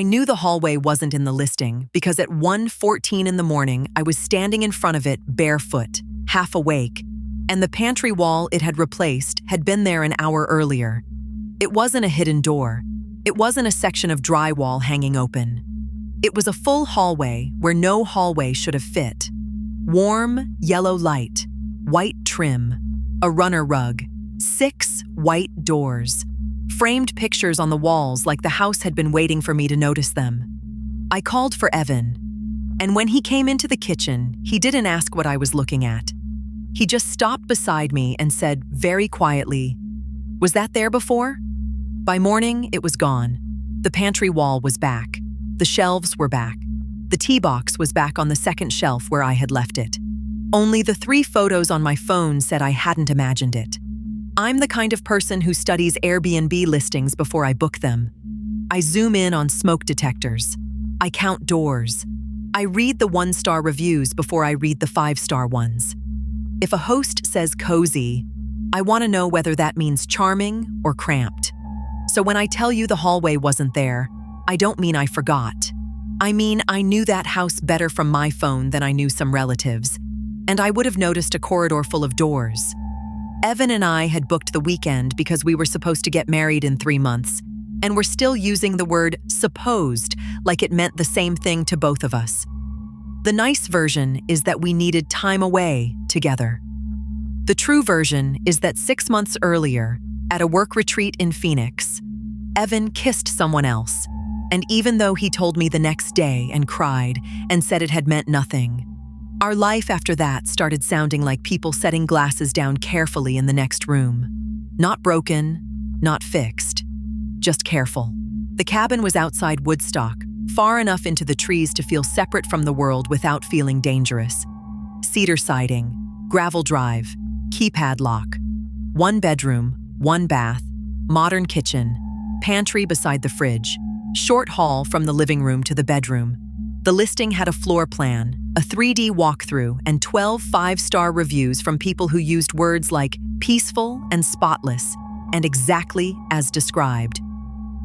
I knew the hallway wasn't in the listing because at 1:14 in the morning, I was standing in front of it barefoot, half awake, and the pantry wall it had replaced had been there an hour earlier. It wasn't a hidden door. It wasn't a section of drywall hanging open. It was a full hallway where no hallway should have fit. Warm, yellow light, white trim, a runner rug, 6 white doors, framed pictures on the walls like the house had been waiting for me to notice them. I called for Evan, and when he came into the kitchen, he didn't ask what I was looking at. He just stopped beside me and said very quietly, "Was that there before?" By morning, it was gone. The pantry wall was back. The shelves were back. The tea box was back on the second shelf where I had left it. Only the 3 photos on my phone said I hadn't imagined it. I'm the kind of person who studies Airbnb listings before I book them. I zoom in on smoke detectors. I count doors. I read the 1-star reviews before I read the 5-star ones. If a host says cozy, I want to know whether that means charming or cramped. So when I tell you the hallway wasn't there, I don't mean I forgot. I mean I knew that house better from my phone than I knew some relatives, and I would have noticed a corridor full of doors. Evan and I had booked the weekend because we were supposed to get married in 3 months, and we're still using the word supposed like it meant the same thing to both of us. The nice version is that we needed time away together. The true version is that 6 months earlier, at a work retreat in Phoenix, Evan kissed someone else, and even though he told me the next day and cried and said it had meant nothing, our life after that started sounding like people setting glasses down carefully in the next room. Not broken, not fixed, just careful. The cabin was outside Woodstock, far enough into the trees to feel separate from the world without feeling dangerous. Cedar siding, gravel drive, keypad lock. 1 bedroom, 1 bath, modern kitchen, pantry beside the fridge, short hall from the living room to the bedroom. The listing had a floor plan, a 3D walkthrough, and 12 5-star reviews from people who used words like peaceful and spotless, and exactly as described.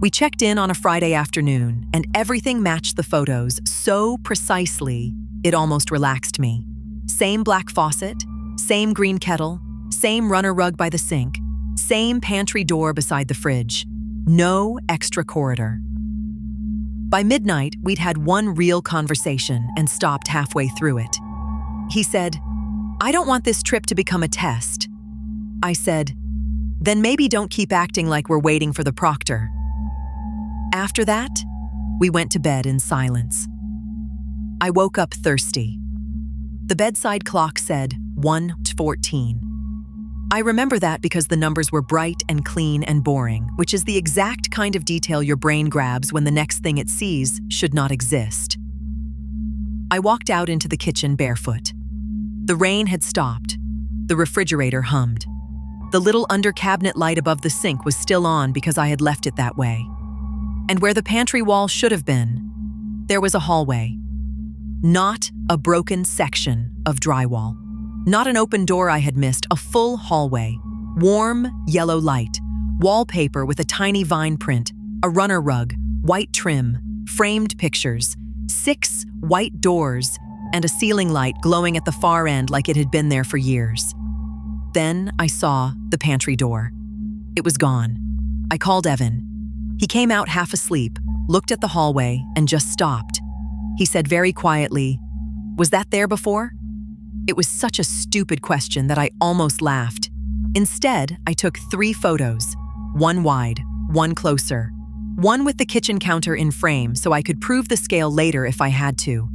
We checked in on a Friday afternoon, and everything matched the photos so precisely it almost relaxed me. Same black faucet, same green kettle, same runner rug by the sink, same pantry door beside the fridge. No extra corridor. By midnight, we'd had one real conversation and stopped halfway through it. He said, "I don't want this trip to become a test." I said, "Then maybe don't keep acting like we're waiting for the proctor." After that, we went to bed in silence. I woke up thirsty. The bedside clock said 1:14. I remember that because the numbers were bright and clean and boring, which is the exact kind of detail your brain grabs when the next thing it sees should not exist. I walked out into the kitchen barefoot. The rain had stopped. The refrigerator hummed. The little under-cabinet light above the sink was still on because I had left it that way. And where the pantry wall should have been, there was a hallway. Not a broken section of drywall. Not an open door I had missed, a full hallway. Warm, yellow light, wallpaper with a tiny vine print, a runner rug, white trim, framed pictures, 6 white doors, and a ceiling light glowing at the far end like it had been there for years. Then I saw the pantry door. It was gone. I called Evan. He came out half asleep, looked at the hallway, and just stopped. He said very quietly, "Was that there before?" It was such a stupid question that I almost laughed. Instead, I took 3 photos, 1 wide, 1 closer, 1 with the kitchen counter in frame so I could prove the scale later if I had to.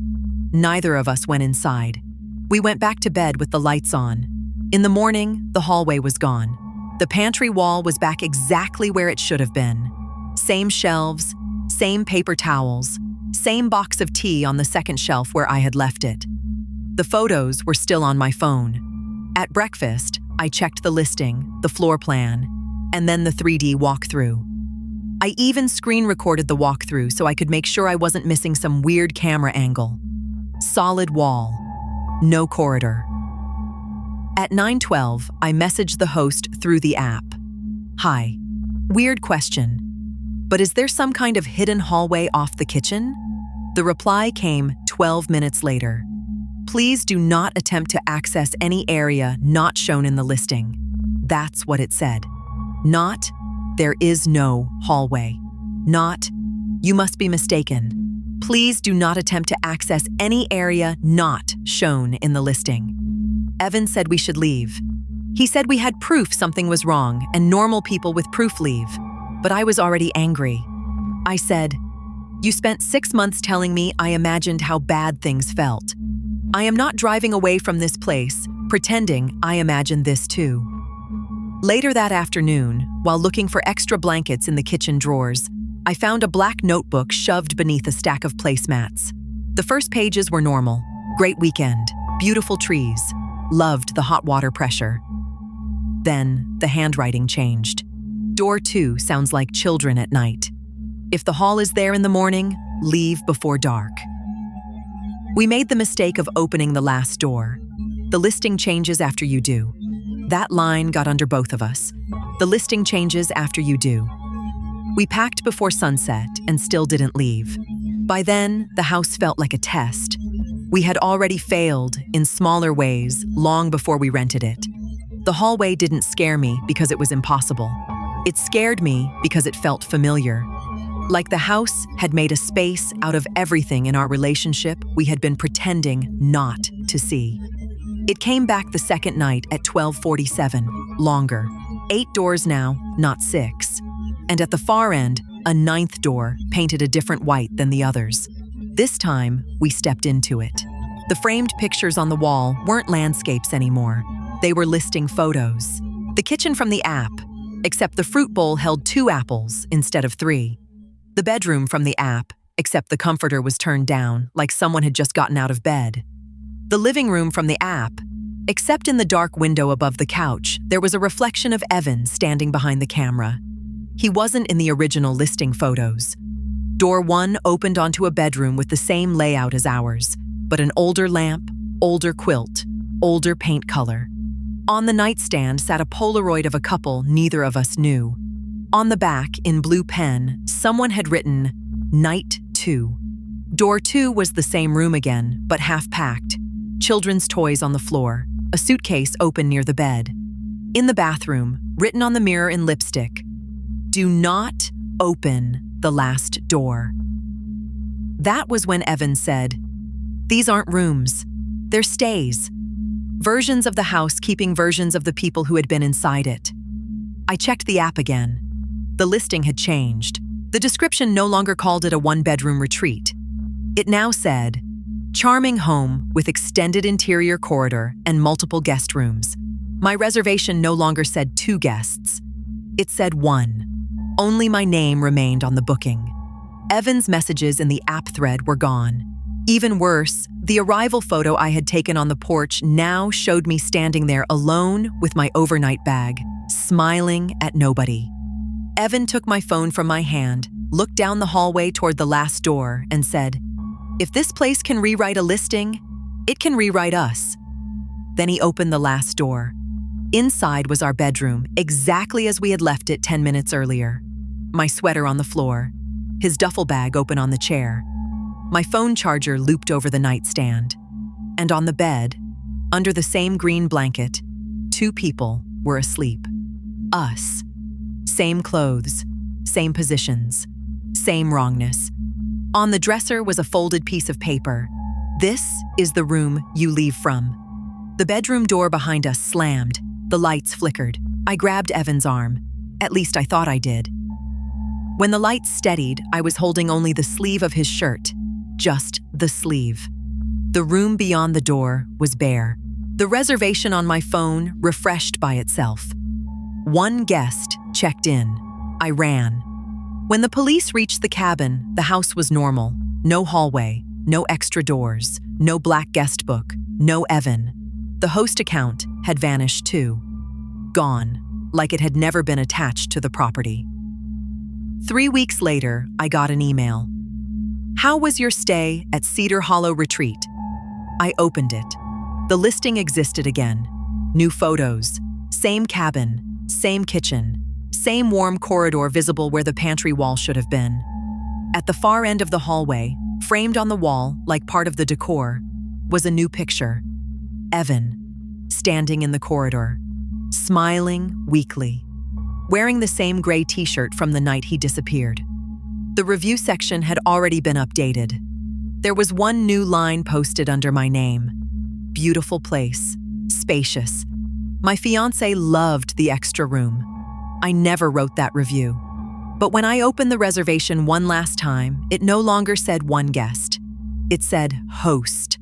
Neither of us went inside. We went back to bed with the lights on. In the morning, the hallway was gone. The pantry wall was back exactly where it should have been. Same shelves, same paper towels, same box of tea on the second shelf where I had left it. The photos were still on my phone. At breakfast, I checked the listing, the floor plan, and then the 3D walkthrough. I even screen recorded the walkthrough so I could make sure I wasn't missing some weird camera angle. Solid wall. No corridor. At 9:12, I messaged the host through the app. "Hi. Weird question. But is there some kind of hidden hallway off the kitchen? The reply came 12 minutes later. Please do not attempt to access any area not shown in the listing. That's what it said. Not, there is no hallway. Not, you must be mistaken. Please do not attempt to access any area not shown in the listing. Evan said we should leave. He said we had proof something was wrong and normal people with proof leave. But I was already angry. I said, "You spent 6 months telling me I imagined how bad things felt. I am not driving away from this place, pretending I imagined this too." Later that afternoon, while looking for extra blankets in the kitchen drawers, I found a black notebook shoved beneath a stack of placemats. The first pages were normal. Great weekend, beautiful trees, loved the hot water pressure. Then the handwriting changed. Door 2 sounds like children at night. If the hall is there in the morning, leave before dark. We made the mistake of opening the last door. The listing changes after you do. That line got under both of us. The listing changes after you do. We packed before sunset and still didn't leave. By then, the house felt like a test. We had already failed in smaller ways long before we rented it. The hallway didn't scare me because it was impossible. It scared me because it felt familiar. Like the house had made a space out of everything in our relationship we had been pretending not to see. It came back the second night at 12:47, longer. 8 doors now, not 6. And at the far end, a 9th door painted a different white than the others. This time, we stepped into it. The framed pictures on the wall weren't landscapes anymore. They were listing photos. The kitchen from the app, except the fruit bowl held 2 apples instead of 3. The bedroom from the app, except the comforter was turned down like someone had just gotten out of bed. The living room from the app, except in the dark window above the couch, there was a reflection of Evan standing behind the camera. He wasn't in the original listing photos. Door 1 opened onto a bedroom with the same layout as ours, but an older lamp, older quilt, older paint color. On the nightstand sat a Polaroid of a couple neither of us knew. On the back, in blue pen, someone had written, Night 2. Door 2 was the same room again, but half-packed. Children's toys on the floor, a suitcase open near the bed. In the bathroom, written on the mirror in lipstick, "Do not open the last door." That was when Evan said, "These aren't rooms, they're stays." Versions of the house keeping versions of the people who had been inside it. I checked the app again. The listing had changed. The description no longer called it a 1-bedroom retreat. It now said, "Charming home with extended interior corridor and multiple guest rooms." My reservation no longer said 2 guests. It said 1. Only my name remained on the booking. Evan's messages in the app thread were gone. Even worse, the arrival photo I had taken on the porch now showed me standing there alone with my overnight bag, smiling at nobody. Evan took my phone from my hand, looked down the hallway toward the last door, and said, "If this place can rewrite a listing, it can rewrite us." Then he opened the last door. Inside was our bedroom, exactly as we had left it 10 minutes earlier. My sweater on the floor, his duffel bag open on the chair. My phone charger looped over the nightstand. And on the bed, under the same green blanket, 2 people were asleep. Us. Same clothes, same positions, same wrongness. On the dresser was a folded piece of paper. "This is the room you leave from." The bedroom door behind us slammed. The lights flickered. I grabbed Evan's arm. At least I thought I did. When the lights steadied, I was holding only the sleeve of his shirt. Just the sleeve. The room beyond the door was bare. The reservation on my phone refreshed by itself. 1 guest checked in. I ran. When the police reached the cabin, the house was normal. No hallway, no extra doors, no black guest book, no Evan. The host account had vanished too. Gone, like it had never been attached to the property. 3 weeks later, I got an email. "How was your stay at Cedar Hollow Retreat?" I opened it. The listing existed again. New photos, same cabin, same kitchen, Same warm corridor visible where the pantry wall should have been. At the far end of the hallway, framed on the wall like part of the decor, was a new picture. Evan, standing in the corridor, smiling weakly, wearing the same gray t-shirt from the night he disappeared. The review section had already been updated. There was one new line posted under my name. Beautiful place, spacious. My fiancé loved the extra room. I never wrote that review. But when I opened the reservation one last time, it no longer said one guest. It said host.